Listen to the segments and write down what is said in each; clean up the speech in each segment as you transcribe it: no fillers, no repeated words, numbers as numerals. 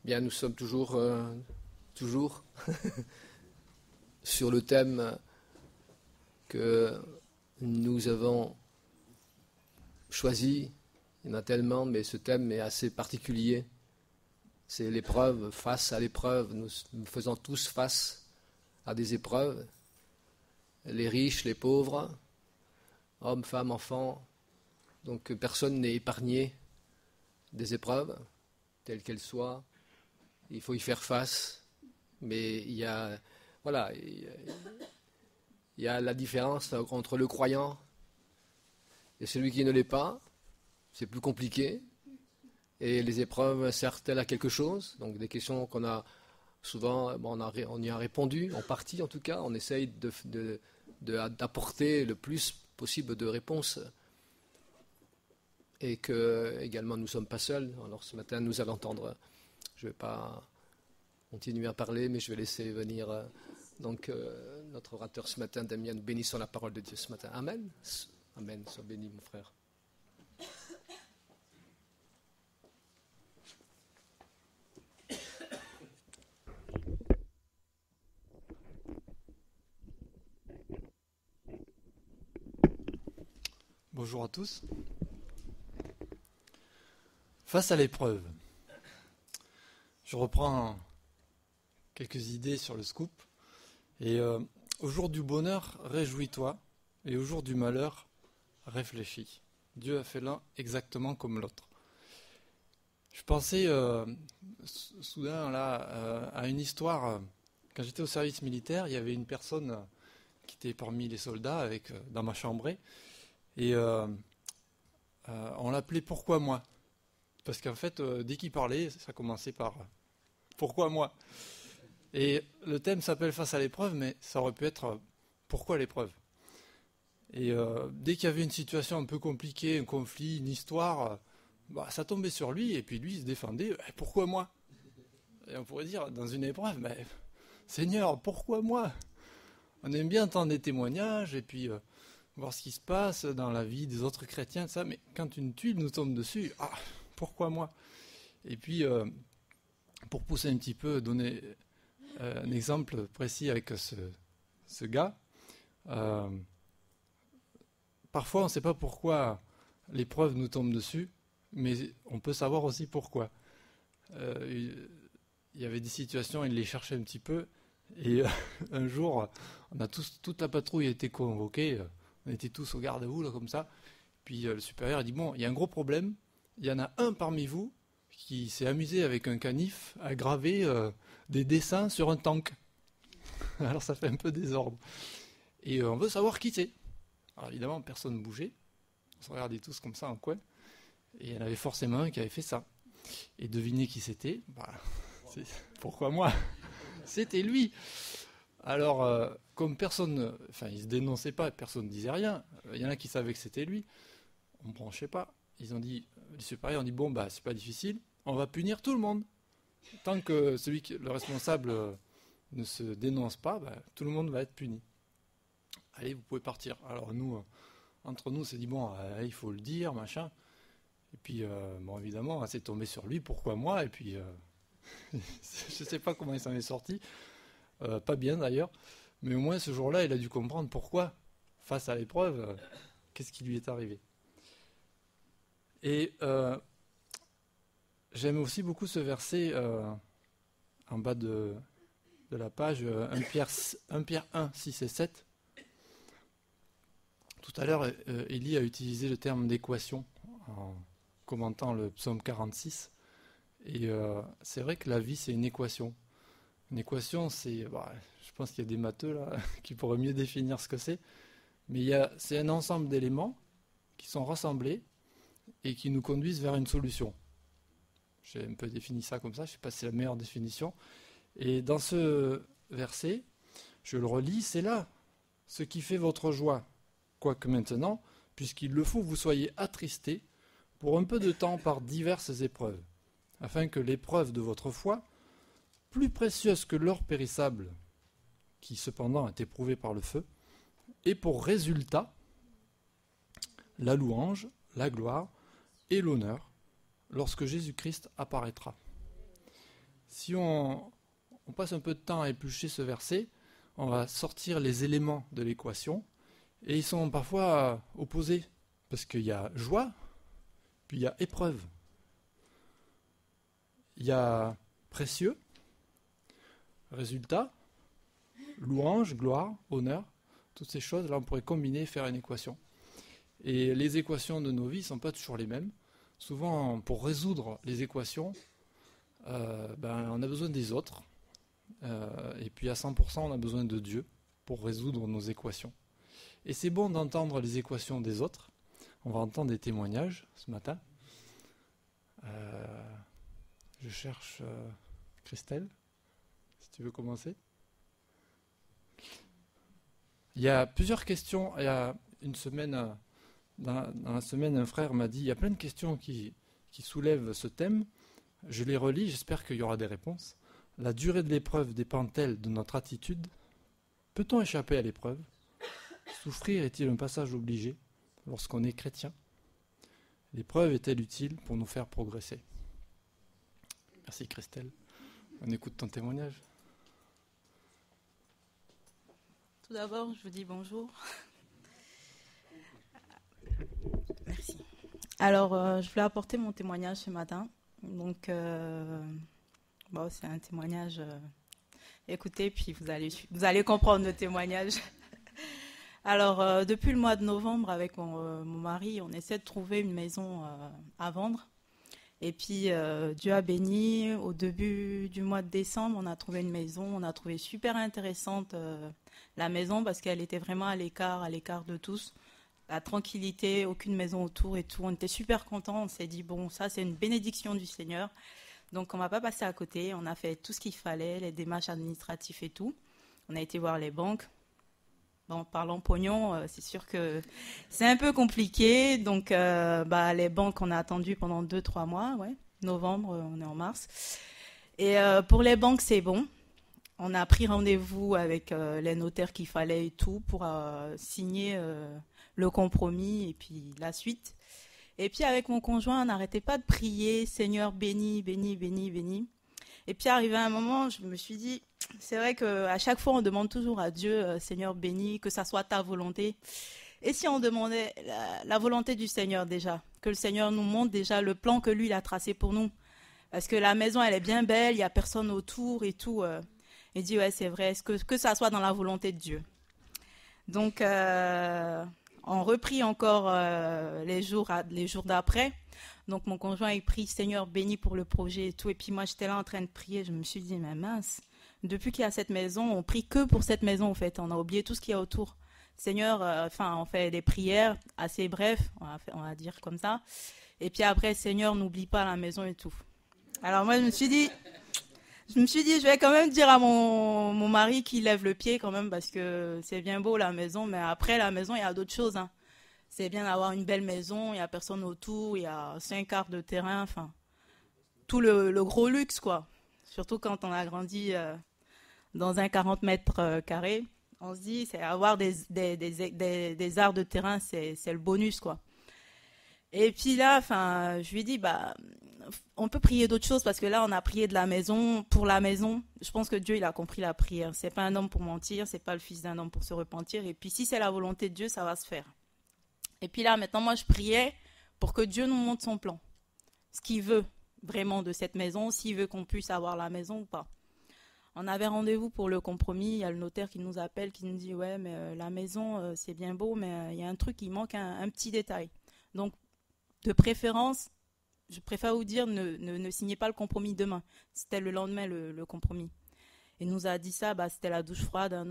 Bien, nous sommes toujours sur le thème que nous avons choisi. Il y en a tellement, mais ce thème est assez particulier. C'est l'épreuve, face à l'épreuve. Nous faisons tous face à des épreuves. Les riches, les pauvres, hommes, femmes, enfants. Donc personne n'est épargné des épreuves, telles qu'elles soient. Il faut y faire face. Mais il y a la différence entre le croyant et celui qui ne l'est pas. C'est plus compliqué. Et les épreuves servent-elles à quelque chose? Donc des questions qu'on a souvent, on y a répondu, en partie en tout cas. On essaye d'apporter le plus possible de réponses. Et que également nous ne sommes pas seuls. Alors ce matin nous allons entendre, je ne vais pas continuer à parler, mais je vais laisser venir notre orateur ce matin, Damien. Nous bénissons la parole de Dieu ce matin. Amen. Amen. Sois béni, mon frère. Bonjour à tous. Face à l'épreuve, je reprends quelques idées sur le scoop. Et au jour du bonheur, réjouis-toi, et au jour du malheur, réfléchis. Dieu a fait l'un exactement comme l'autre. Je pensais soudain là à une histoire. Quand j'étais au service militaire, il y avait une personne qui était parmi les soldats dans ma chambrée. Et on l'appelait Pourquoi moi? Parce qu'en fait, dès qu'il parlait, ça commençait par Pourquoi moi? Et le thème s'appelle Face à l'épreuve, mais ça aurait pu être Pourquoi l'épreuve? Et dès qu'il y avait une situation un peu compliquée, un conflit, une histoire, ça tombait sur lui, et puis lui il se défendait, pourquoi moi? Et on pourrait dire, dans une épreuve, Seigneur, pourquoi moi? On aime bien entendre des témoignages, et puis voir ce qui se passe dans la vie des autres chrétiens, ça, mais quand une tuile nous tombe dessus, pourquoi moi? Et puis, pour pousser un petit peu, donner un exemple précis avec ce gars, parfois on ne sait pas pourquoi l'épreuve nous tombe dessus, mais on peut savoir aussi pourquoi. Il y avait des situations, il les cherchait un petit peu, et un jour, toute la patrouille a été convoquée, on était tous au garde-à-vous, là, comme ça, puis le supérieur a dit, bon, il y a un gros problème, il y en a un parmi vous qui s'est amusé avec un canif à graver des dessins sur un tank. Alors ça fait un peu désordre. Et on veut savoir qui c'est. Alors évidemment, personne ne bougeait. On se regardait tous comme ça en coin. Et il y en avait forcément un qui avait fait ça. Et devinez qui c'était? Pourquoi moi? C'était lui. Alors, comme personne, il se dénonçait pas, personne ne disait rien. Il y en a qui savaient que c'était lui. On ne branchait pas. Ils ont dit, les supérieurs ont dit, bon, c'est pas difficile, on va punir tout le monde. Tant que le responsable ne se dénonce pas, tout le monde va être puni. Allez, vous pouvez partir. Alors nous, entre nous, on s'est dit, bon, il faut le dire, machin. Et puis, évidemment, c'est tombé sur lui, pourquoi moi? Et puis, je ne sais pas comment il s'en est sorti. Pas bien d'ailleurs. Mais au moins, ce jour-là, il a dû comprendre pourquoi, face à l'épreuve, qu'est-ce qui lui est arrivé. Et j'aime aussi beaucoup ce verset en bas de la page 1 Pierre 1, 6 et 7. Tout à l'heure, Élie a utilisé le terme d'équation en commentant le psaume 46. Et c'est vrai que la vie, c'est une équation. Une équation, c'est... je pense qu'il y a des matheux là qui pourraient mieux définir ce que c'est. Mais c'est un ensemble d'éléments qui sont rassemblés et qui nous conduisent vers une solution. J'ai un peu défini ça comme ça, je ne sais pas si c'est la meilleure définition. Et dans ce verset, je le relis, c'est là ce qui fait votre joie. Quoique maintenant, puisqu'il le faut, vous soyez attristés pour un peu de temps par diverses épreuves, afin que l'épreuve de votre foi, plus précieuse que l'or périssable, qui cependant est éprouvé par le feu, ait pour résultat la louange, la gloire et l'honneur lorsque Jésus-Christ apparaîtra. Si on passe un peu de temps à éplucher ce verset, on va sortir les éléments de l'équation, et ils sont parfois opposés, parce qu'il y a joie, puis il y a épreuve. Il y a précieux, résultat, louange, gloire, honneur, toutes ces choses-là, on pourrait combiner et faire une équation. Et les équations de nos vies ne sont pas toujours les mêmes. Souvent, pour résoudre les équations, on a besoin des autres. Et puis à 100%, on a besoin de Dieu pour résoudre nos équations. Et c'est bon d'entendre les équations des autres. On va entendre des témoignages ce matin. Je cherche Christelle, si tu veux commencer. Il y a plusieurs questions. Il y a une semaine, dans la semaine, un frère m'a dit, il y a plein de questions qui soulèvent ce thème. Je les relis, j'espère qu'il y aura des réponses. La durée de l'épreuve dépend-elle de notre attitude? Peut-on échapper à l'épreuve? Souffrir est-il un passage obligé lorsqu'on est chrétien? L'épreuve est-elle utile pour nous faire progresser? Merci Christelle. On écoute ton témoignage. Tout d'abord, je vous dis bonjour. Merci. Alors, je voulais apporter mon témoignage ce matin. Donc, c'est un témoignage. Écoutez, puis vous allez comprendre le témoignage. Alors, depuis le mois de novembre, avec mon mari, on essaie de trouver une maison à vendre. Et puis, Dieu a béni. Au début du mois de décembre, on a trouvé une maison. On a trouvé super intéressante la maison parce qu'elle était vraiment à l'écart de tous. La tranquillité, aucune maison autour et tout. On était super contents. On s'est dit, bon, ça, c'est une bénédiction du Seigneur. Donc, on ne va pas passer à côté. On a fait tout ce qu'il fallait, les démarches administratives et tout. On a été voir les banques. Bon, parlant pognon, c'est sûr que c'est un peu compliqué. Donc, les banques, on a attendu pendant 2-3 mois. Ouais. Novembre, on est en mars. Et pour les banques, c'est bon. On a pris rendez-vous avec les notaires qu'il fallait et tout pour signer le compromis et puis la suite. Et puis, avec mon conjoint, on n'arrêtait pas de prier. Seigneur, bénis, bénis, bénis, bénis. Et puis, arrivé à un moment, je me suis dit, c'est vrai qu'à chaque fois, on demande toujours à Dieu, Seigneur, bénis, que ça soit ta volonté. Et si on demandait la volonté du Seigneur déjà, que le Seigneur nous montre déjà le plan que lui, il a tracé pour nous. Parce que la maison, elle est bien belle, il n'y a personne autour et tout. Il dit, ouais, c'est vrai, que ça soit dans la volonté de Dieu. Donc, on reprit encore les jours d'après. Donc, mon conjoint, il prie, Seigneur, bénis pour le projet et tout. Et puis, moi, j'étais là en train de prier. Je me suis dit, mais mince, depuis qu'il y a cette maison, on prie que pour cette maison, en fait. On a oublié tout ce qu'il y a autour. Seigneur, on fait des prières assez brèves, on va dire comme ça. Et puis après, Seigneur, n'oublie pas la maison et tout. Alors, moi, je me suis dit, je vais quand même dire à mon mari qu'il lève le pied quand même parce que c'est bien beau la maison, mais après la maison, il y a d'autres choses, hein. C'est bien d'avoir une belle maison, il n'y a personne autour, il y a 5 acres de terrain, enfin, tout le gros luxe, quoi. Surtout quand on a grandi dans un 40 mètres carrés, on se dit, c'est avoir des arts de terrain, c'est le bonus, quoi. Et puis là, je lui ai dit, on peut prier d'autres choses parce que là, on a prié de la maison pour la maison. Je pense que Dieu, il a compris la prière. C'est pas un homme pour mentir, c'est pas le fils d'un homme pour se repentir. Et puis, si c'est la volonté de Dieu, ça va se faire. Et puis là, maintenant, moi, je priais pour que Dieu nous montre son plan. Ce qu'il veut vraiment de cette maison, s'il veut qu'on puisse avoir la maison ou pas. On avait rendez-vous pour le compromis. Il y a le notaire qui nous appelle, qui nous dit, ouais, mais la maison, c'est bien beau, mais il y a un truc, il manque un petit détail. Donc, de préférence, je préfère vous dire, ne signez pas le compromis demain. C'était le lendemain, le compromis. Il nous a dit ça, c'était la douche froide. Hein,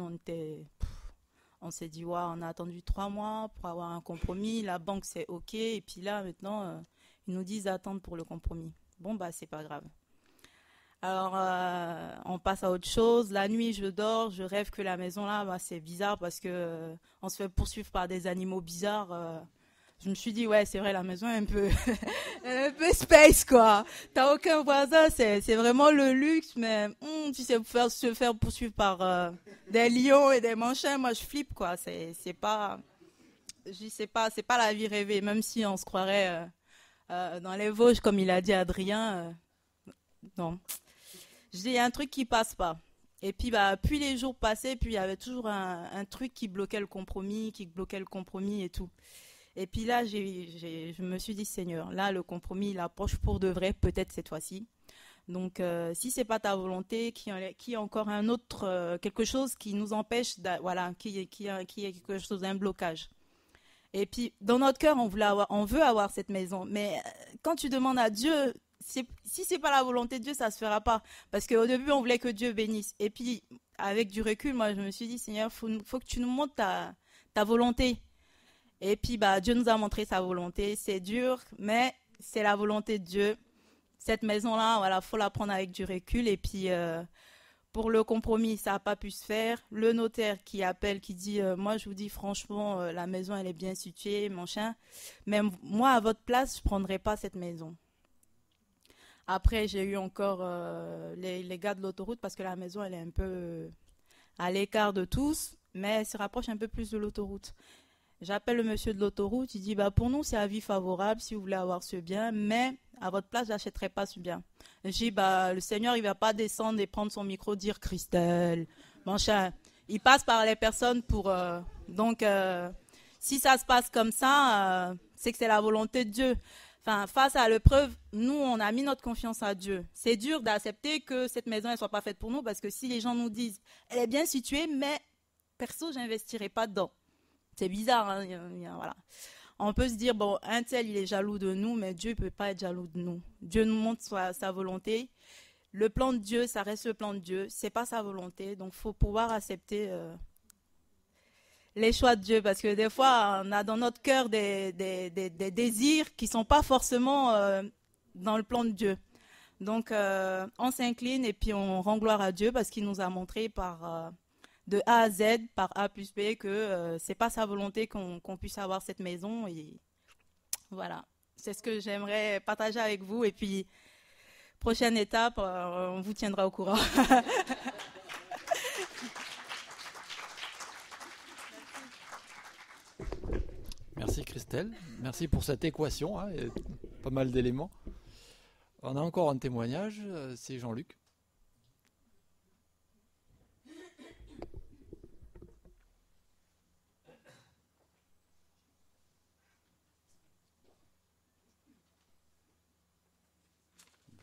on s'est dit, ouais, on a attendu 3 mois pour avoir un compromis. La banque, c'est OK. Et puis là, maintenant, ils nous disent d'attendre pour le compromis. Bon, c'est pas grave. Alors, on passe à autre chose. La nuit, je dors, je rêve que la maison, là, c'est bizarre parce que on se fait poursuivre par des animaux bizarres. Je me suis dit, ouais, c'est vrai, la maison est un peu, un peu space, quoi. T'as aucun voisin, c'est vraiment le luxe, mais tu sais, se faire poursuivre par des lions et des manchins, moi, je flippe, quoi. C'est pas la vie rêvée, même si on se croirait dans les Vosges, comme il a dit Adrien. Non. Je dis, il y a un truc qui passe pas. Et puis, puis les jours passaient, puis il y avait toujours un truc qui bloquait le compromis, et tout. Et puis là, je me suis dit, Seigneur, là, le compromis, il approche pour de vrai, peut-être cette fois-ci. Donc, si c'est pas ta volonté, qu'il y a encore un autre, quelque chose qui nous empêche, qu'il y ait quelque chose, un blocage. Et puis, dans notre cœur, on veut avoir cette maison. Mais quand tu demandes à Dieu, si c'est pas la volonté de Dieu, ça se fera pas. Parce qu'au début, on voulait que Dieu bénisse. Et puis, avec du recul, moi, je me suis dit, Seigneur, faut que tu nous montres ta volonté. Et puis, Dieu nous a montré sa volonté. C'est dur, mais c'est la volonté de Dieu. Cette maison-là, voilà, faut la prendre avec du recul. Et puis, pour le compromis, ça n'a pas pu se faire. Le notaire qui appelle, qui dit, moi, je vous dis franchement, la maison, elle est bien située, mon chien. Mais moi, à votre place, je ne prendrais pas cette maison. Après, j'ai eu encore les gars de l'autoroute parce que la maison, elle est un peu à l'écart de tous, mais elle se rapproche un peu plus de l'autoroute. J'appelle le monsieur de l'autoroute, il dit, pour nous, c'est avis favorable si vous voulez avoir ce bien, mais à votre place, je n'achèterai pas ce bien. Je dis, le Seigneur, il ne va pas descendre et prendre son micro, dire, Christelle, mon chien. Il passe par les personnes pour... donc, si ça se passe comme ça, c'est que c'est la volonté de Dieu. Enfin, face à l'épreuve, nous, on a mis notre confiance à Dieu. C'est dur d'accepter que cette maison ne soit pas faite pour nous, parce que si les gens nous disent, elle est bien située, mais perso, je n'investirai pas dedans. C'est bizarre, hein, voilà. On peut se dire, un tel, il est jaloux de nous, mais Dieu ne peut pas être jaloux de nous. Dieu nous montre sa volonté. Le plan de Dieu, ça reste le plan de Dieu. Ce n'est pas sa volonté. Donc, il faut pouvoir accepter les choix de Dieu. Parce que des fois, on a dans notre cœur des désirs qui ne sont pas forcément dans le plan de Dieu. Donc, on s'incline et puis on rend gloire à Dieu parce qu'il nous a montré de A à Z, par A plus B, que c'est pas sa volonté qu'on puisse avoir cette maison. Et voilà, c'est ce que j'aimerais partager avec vous. Et puis, prochaine étape, on vous tiendra au courant. Merci Christelle, merci pour cette équation, hein, pas mal d'éléments. On a encore un témoignage, c'est Jean-Luc.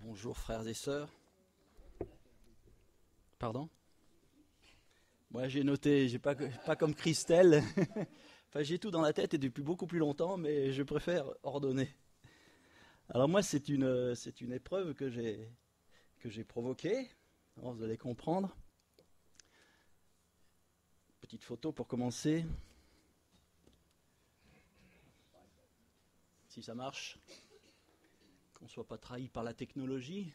Bonjour frères et sœurs. Pardon ? Moi j'ai noté, j'ai pas comme Christelle. Enfin j'ai tout dans la tête et depuis beaucoup plus longtemps, mais je préfère ordonner. Alors moi c'est une épreuve que j'ai provoquée. Alors, vous allez comprendre. Petite photo pour commencer. Si ça marche. Qu'on ne soit pas trahi par la technologie.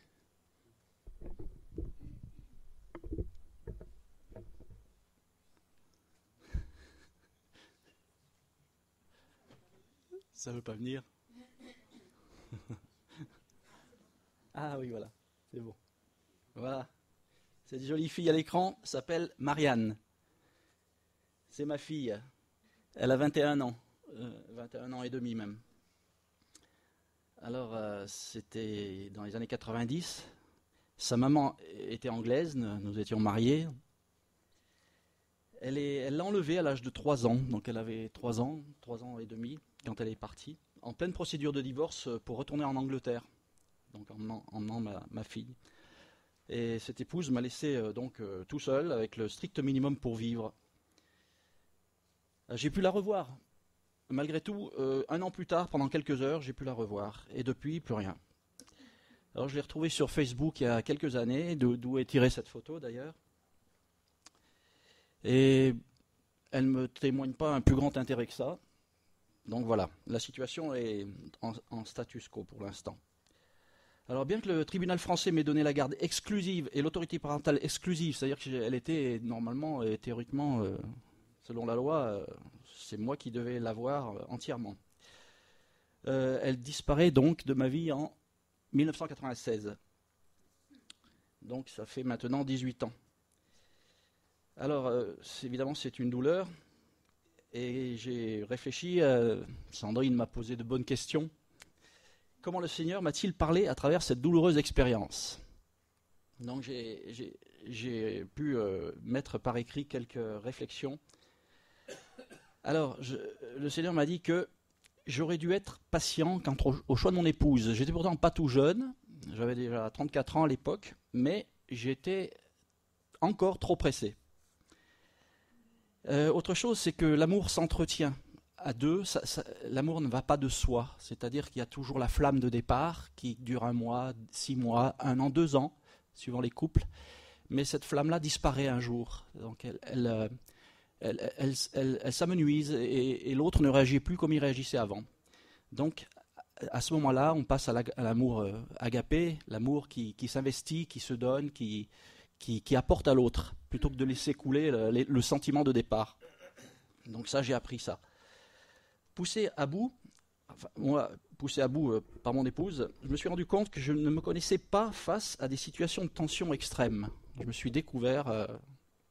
Ça ne veut pas venir. Ah oui, voilà, c'est bon. Voilà. Cette jolie fille à l'écran s'appelle Marianne. C'est ma fille. Elle a 21 ans. 21 ans et demi même. Alors, c'était dans les années 90. Sa maman était anglaise, nous étions mariés. Elle l'a enlevée à l'âge de 3 ans, donc elle avait 3 ans et demi, quand elle est partie, en pleine procédure de divorce pour retourner en Angleterre, donc en emmenant ma fille. Et cette épouse m'a laissé tout seul, avec le strict minimum pour vivre. J'ai pu la revoir. Malgré tout, 1 an plus tard, pendant quelques heures, j'ai pu la revoir. Et depuis, plus rien. Alors je l'ai retrouvée sur Facebook il y a quelques années, d'où est tirée cette photo d'ailleurs. Et elle ne me témoigne pas un plus grand intérêt que ça. Donc voilà, la situation est en status quo pour l'instant. Alors bien que le tribunal français m'ait donné la garde exclusive et l'autorité parentale exclusive, c'est-à-dire qu'elle était normalement et théoriquement, selon la loi, c'est moi qui devais l'avoir entièrement. Elle disparaît donc de ma vie en 1996. Donc ça fait maintenant 18 ans. Alors, évidemment, c'est une douleur. Et j'ai réfléchi, Sandrine m'a posé de bonnes questions. Comment le Seigneur m'a-t-il parlé à travers cette douloureuse expérience ? Donc j'ai pu mettre par écrit quelques réflexions. Alors, le Seigneur m'a dit que j'aurais dû être patient quant au choix de mon épouse. J'étais pourtant pas tout jeune, j'avais déjà 34 ans à l'époque, mais j'étais encore trop pressé. Autre chose, c'est que l'amour s'entretient à deux. L'amour ne va pas de soi, c'est-à-dire qu'il y a toujours la flamme de départ qui dure 1 mois, 6 mois, 1 an, 2 ans, suivant les couples. Mais cette flamme-là disparaît un jour. Donc elle s'amenuise et l'autre ne réagit plus comme il réagissait avant. Donc à ce moment-là, on passe à l'amour agapé, l'amour qui s'investit, qui se donne, qui apporte à l'autre, plutôt que de laisser couler le sentiment de départ. Donc ça, j'ai appris ça. Poussé à bout par mon épouse, je me suis rendu compte que je ne me connaissais pas face à des situations de tension extrême. Je me suis découvert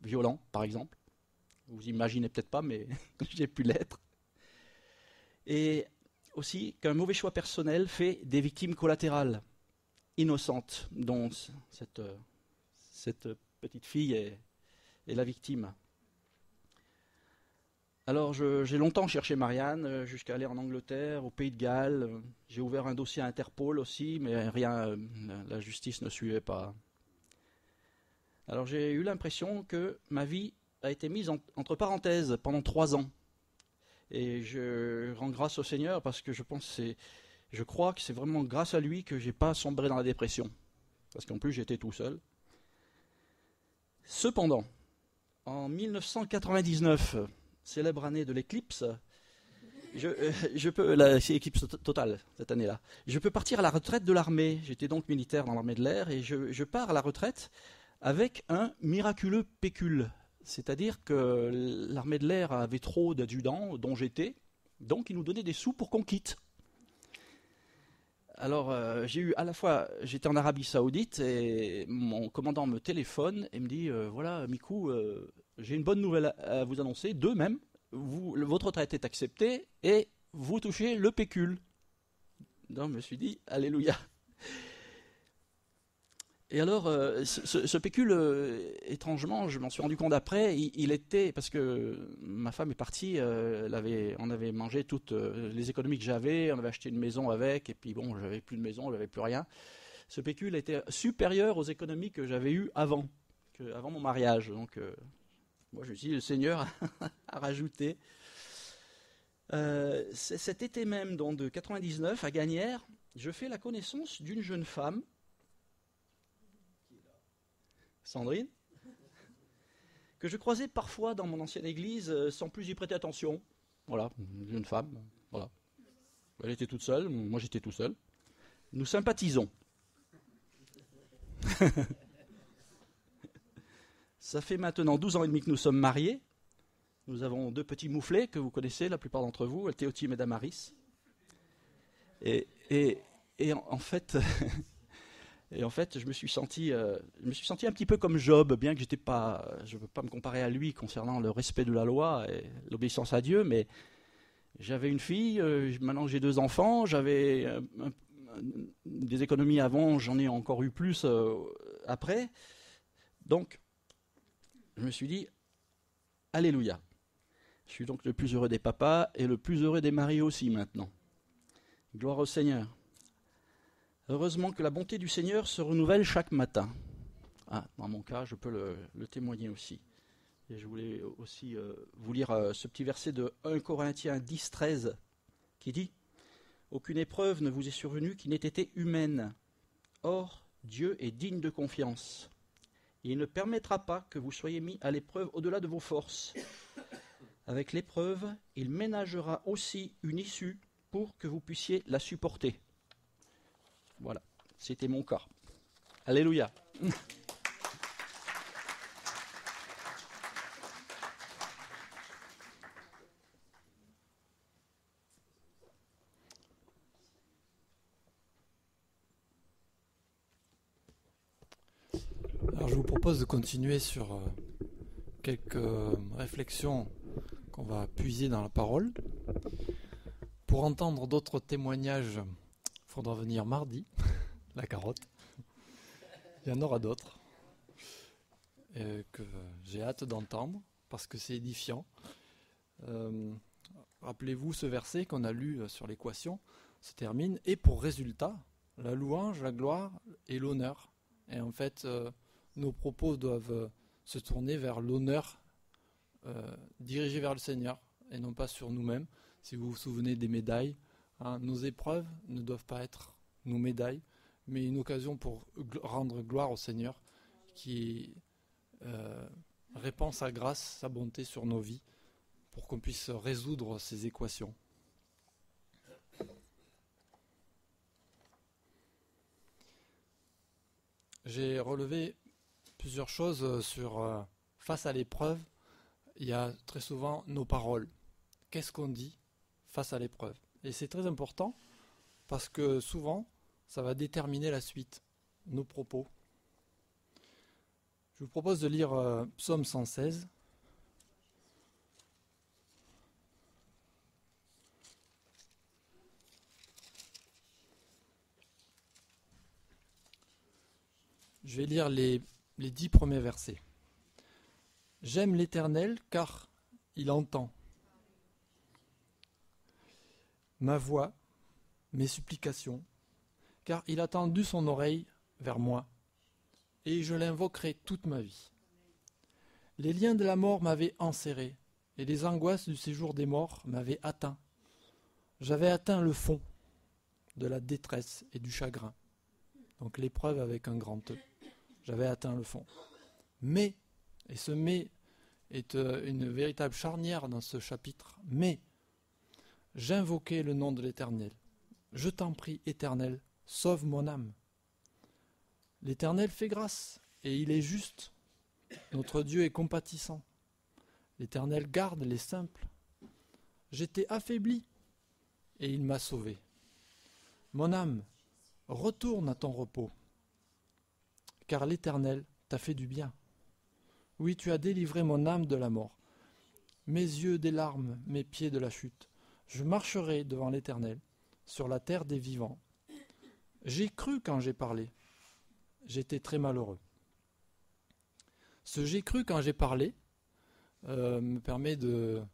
violent, par exemple. Vous imaginez peut-être pas, mais j'ai pu l'être. Et aussi qu'un mauvais choix personnel fait des victimes collatérales, innocentes, dont cette petite fille est la victime. Alors j'ai longtemps cherché Marianne, jusqu'à aller en Angleterre, au Pays de Galles. J'ai ouvert un dossier à Interpol aussi, mais rien, la justice ne suivait pas. Alors j'ai eu l'impression que ma vie a été mise entre parenthèses pendant 3 ans. Et je rends grâce au Seigneur parce que je crois que c'est vraiment grâce à lui que j'ai pas sombré dans la dépression. Parce qu'en plus j'étais tout seul. Cependant, en 1999, célèbre année de l'éclipse, c'est l'éclipse totale cette année-là. Je peux partir à la retraite de l'armée. J'étais donc militaire dans l'armée de l'air et je pars à la retraite avec un miraculeux pécule. C'est-à-dire que l'armée de l'air avait trop d'adjudants, dont j'étais, donc ils nous donnaient des sous pour qu'on quitte. Alors j'étais en Arabie Saoudite et mon commandant me téléphone et me dit voilà Mikou, j'ai une bonne nouvelle à vous annoncer, 2 même, votre retraite est acceptée et vous touchez le pécule. Donc je me suis dit alléluia. Et alors, ce pécule, étrangement, je m'en suis rendu compte après, il était, parce que ma femme est partie, on avait mangé toutes les économies que j'avais, on avait acheté une maison avec, et puis bon, j'avais plus de maison, j'avais plus rien. Ce pécule était supérieur aux économies que j'avais eues avant mon mariage. Donc, moi, je me suis dit, le Seigneur a rajouté. Cet été même, donc, de 99, à Gagnières, je fais la connaissance d'une jeune femme, Sandrine, que je croisais parfois dans mon ancienne église sans plus y prêter attention. Voilà, une jeune femme, voilà. Elle était toute seule, moi j'étais tout seul. Nous sympathisons. Ça fait maintenant 12 ans et demi que nous sommes mariés. Nous avons 2 petits mouflets que vous connaissez, la plupart d'entre vous, Théotime et Damaris. Et en fait... Et en fait, je me suis senti un petit peu comme Job, bien que je ne veux pas me comparer à lui concernant le respect de la loi et l'obéissance à Dieu, mais j'avais une fille, maintenant j'ai 2 enfants, j'avais des économies avant, j'en ai encore eu plus après. Donc, je me suis dit, alléluia. Je suis donc le plus heureux des papas et le plus heureux des maris aussi maintenant. Gloire au Seigneur. Heureusement que la bonté du Seigneur se renouvelle chaque matin. Dans mon cas, je peux le témoigner aussi. Et je voulais aussi vous lire ce petit verset de 1 Corinthiens 10, 13, qui dit « Aucune épreuve ne vous est survenue qui n'ait été humaine. Or, Dieu est digne de confiance. Il ne permettra pas que vous soyez mis à l'épreuve au-delà de vos forces. Avec l'épreuve, il ménagera aussi une issue pour que vous puissiez la supporter. » Voilà, c'était mon cas. Alléluia. Alors je vous propose de continuer sur quelques réflexions qu'on va puiser dans la parole. Pour entendre d'autres témoignages, il faudra venir mardi, la carotte. Il y en aura d'autres. que j'ai hâte d'entendre parce que c'est édifiant. Rappelez-vous ce verset qu'on a lu sur l'équation, se termine, et pour résultat, la louange, la gloire et l'honneur. Et en fait, nos propos doivent se tourner vers l'honneur, dirigé vers le Seigneur, et non pas sur nous-mêmes. Si vous vous souvenez des médailles, nos épreuves ne doivent pas être nos médailles, mais une occasion pour rendre gloire au Seigneur qui répand sa grâce, sa bonté sur nos vies, pour qu'on puisse résoudre ces équations. J'ai relevé plusieurs choses sur face à l'épreuve. Il y a très souvent nos paroles. Qu'est-ce qu'on dit face à l'épreuve? Et c'est très important parce que souvent, ça va déterminer la suite, nos propos. Je vous propose de lire Psaume 116. Je vais lire les 10 premiers versets. J'aime l'Éternel car il entend ma voix, mes supplications, car il a tendu son oreille vers moi, et je l'invoquerai toute ma vie. Les liens de la mort m'avaient enserré, et les angoisses du séjour des morts m'avaient atteint. J'avais atteint le fond de la détresse et du chagrin. Donc l'épreuve avec un grand E. J'avais atteint le fond. Mais, et ce mais est une véritable charnière dans ce chapitre, mais j'invoquai le nom de l'Éternel. Je t'en prie, Éternel, sauve mon âme. L'Éternel fait grâce, et il est juste. Notre Dieu est compatissant. L'Éternel garde les simples. J'étais affaibli, et il m'a sauvé. Mon âme, retourne à ton repos, car l'Éternel t'a fait du bien. Oui, tu as délivré mon âme de la mort, mes yeux des larmes, mes pieds de la chute. Je marcherai devant l'Éternel, sur la terre des vivants. J'ai cru quand j'ai parlé. J'étais très malheureux. Ce j'ai cru quand j'ai parlé me permet de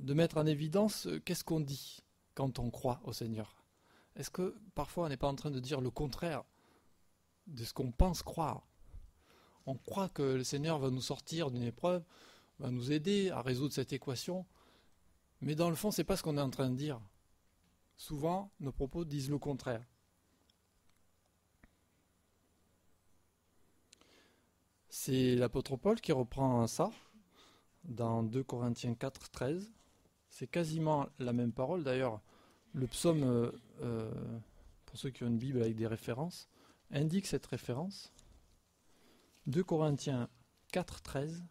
mettre en évidence qu'est-ce qu'on dit quand on croit au Seigneur. Est-ce que parfois on n'est pas en train de dire le contraire de ce qu'on pense croire? On croit que le Seigneur va nous sortir d'une épreuve, va nous aider à résoudre cette équation, mais dans le fond, c'est pas ce qu'on est en train de dire. Souvent, nos propos disent le contraire. C'est l'apôtre Paul qui reprend ça dans 2 Corinthiens 4, 13. C'est quasiment la même parole. D'ailleurs, le psaume, pour ceux qui ont une Bible avec des références, indique cette référence. 2 Corinthiens 4, 13.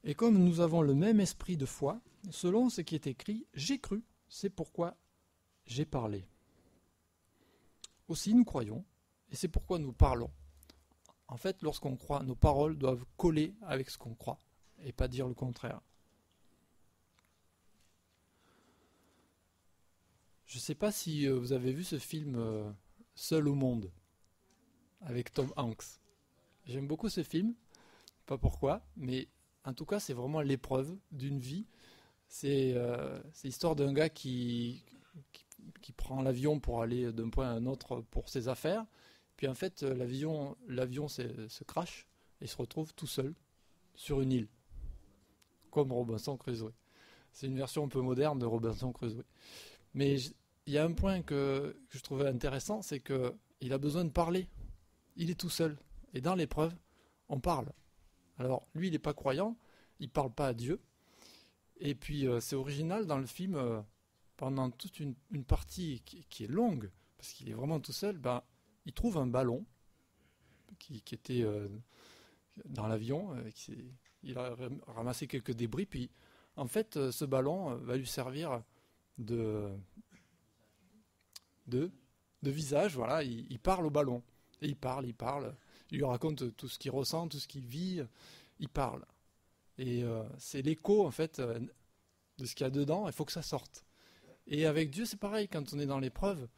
Et comme nous avons le même esprit de foi, selon ce qui est écrit, j'ai cru, c'est pourquoi j'ai parlé. Aussi nous croyons, et c'est pourquoi nous parlons. En fait, lorsqu'on croit, nos paroles doivent coller avec ce qu'on croit, et pas dire le contraire. Je ne sais pas si vous avez vu ce film Seul au monde, avec Tom Hanks. J'aime beaucoup ce film, pas pourquoi, mais en tout cas c'est vraiment l'épreuve d'une vie. C'est l'histoire d'un gars qui prend l'avion pour aller d'un point à un autre pour ses affaires, puis en fait l'avion se crache et il se retrouve tout seul sur une île, comme Robinson Crusoe. C'est une version un peu moderne de Robinson Crusoe. Mais il y a un point que je trouvais intéressant, c'est qu'il a besoin de parler. Il est tout seul. Et dans l'épreuve, on parle. Alors, lui, il n'est pas croyant, il ne parle pas à Dieu. Et puis, c'est original dans le film, pendant toute une partie qui est longue, parce qu'il est vraiment tout seul, il trouve un ballon qui était dans l'avion. Il a ramassé quelques débris, puis en fait, ce ballon va lui servir de visage, voilà, il parle au ballon. Et il parle, il lui raconte tout ce qu'il ressent, tout ce qu'il vit, il parle. Et c'est l'écho, en fait, de ce qu'il y a dedans, il faut que ça sorte. Et avec Dieu, c'est pareil, quand on est dans l'épreuve,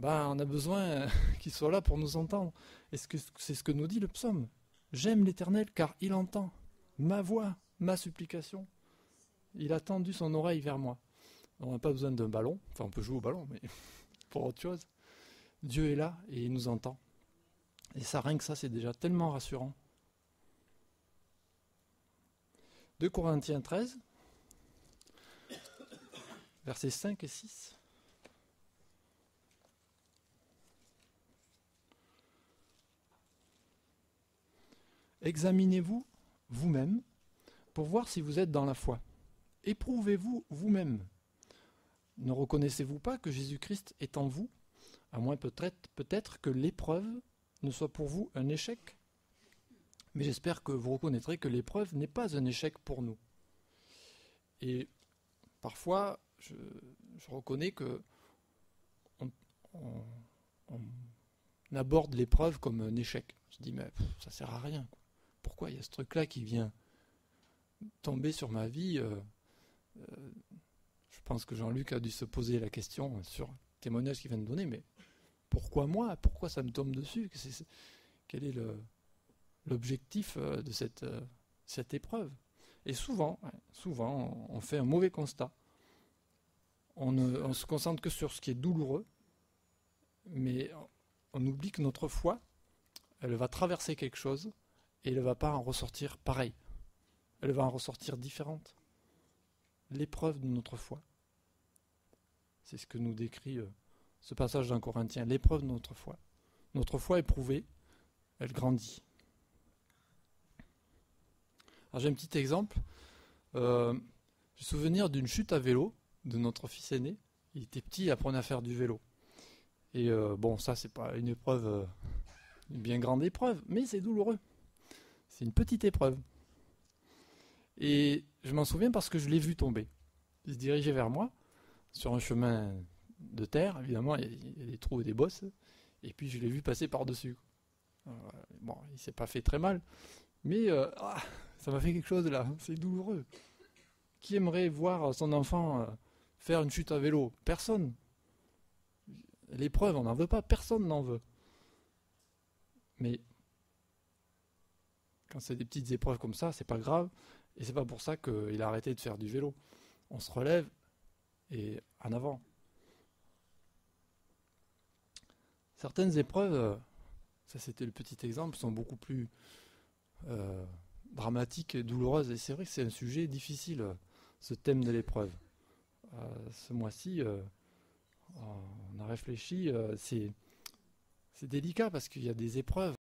on a besoin qu'il soit là pour nous entendre. Et c'est ce que nous dit le psaume. J'aime l'Éternel car il entend ma voix, ma supplication. Il a tendu son oreille vers moi. On n'a pas besoin d'un ballon, enfin on peut jouer au ballon, mais pour autre chose. Dieu est là et il nous entend. Et ça, rien que ça, c'est déjà tellement rassurant. 2 Corinthiens 13, versets 5 et 6. Examinez-vous vous-même pour voir si vous êtes dans la foi. Éprouvez-vous vous-même. Ne reconnaissez-vous pas que Jésus-Christ est en vous, à moins peut-être que l'épreuve ne soit pour vous un échec? Mais j'espère que vous reconnaîtrez que l'épreuve n'est pas un échec pour nous. Et parfois, je reconnais que on aborde l'épreuve comme un échec. Je dis, mais ça sert à rien. Pourquoi il y a ce truc-là qui vient tomber sur ma vie? Je pense que Jean-Luc a dû se poser la question sur le témoignage qu'il vient de donner, mais pourquoi moi? Pourquoi ça me tombe dessus? Quel est l'objectif de cette épreuve? Et souvent, on fait un mauvais constat. On se concentre que sur ce qui est douloureux, mais on oublie que notre foi, elle va traverser quelque chose et elle ne va pas en ressortir pareil. Elle va en ressortir différente. L'épreuve de notre foi. C'est ce que nous décrit ce passage dans Corinthiens. L'épreuve de notre foi. Notre foi éprouvée, elle grandit. Alors j'ai un petit exemple. J'ai souvenir d'une chute à vélo de notre fils aîné. Il était petit, il apprenait à faire du vélo. Et ça c'est pas une épreuve, une bien grande épreuve, mais c'est douloureux. C'est une petite épreuve. Et je m'en souviens parce que je l'ai vu tomber. Il se dirigeait vers moi sur un chemin de terre. Évidemment, il y a des trous et des bosses. Et puis je l'ai vu passer par-dessus. Il s'est pas fait très mal, mais ça m'a fait quelque chose là. C'est douloureux. Qui aimerait voir son enfant faire une chute à vélo? Personne. L'épreuve, on n'en veut pas. Personne n'en veut. Mais quand c'est des petites épreuves comme ça, c'est pas grave. Et c'est pas pour ça qu'il a arrêté de faire du vélo. On se relève et en avant. Certaines épreuves, ça c'était le petit exemple, sont beaucoup plus dramatiques et douloureuses. Et c'est vrai que c'est un sujet difficile, ce thème de l'épreuve. Ce mois-ci, on a réfléchi, c'est délicat parce qu'il y a des épreuves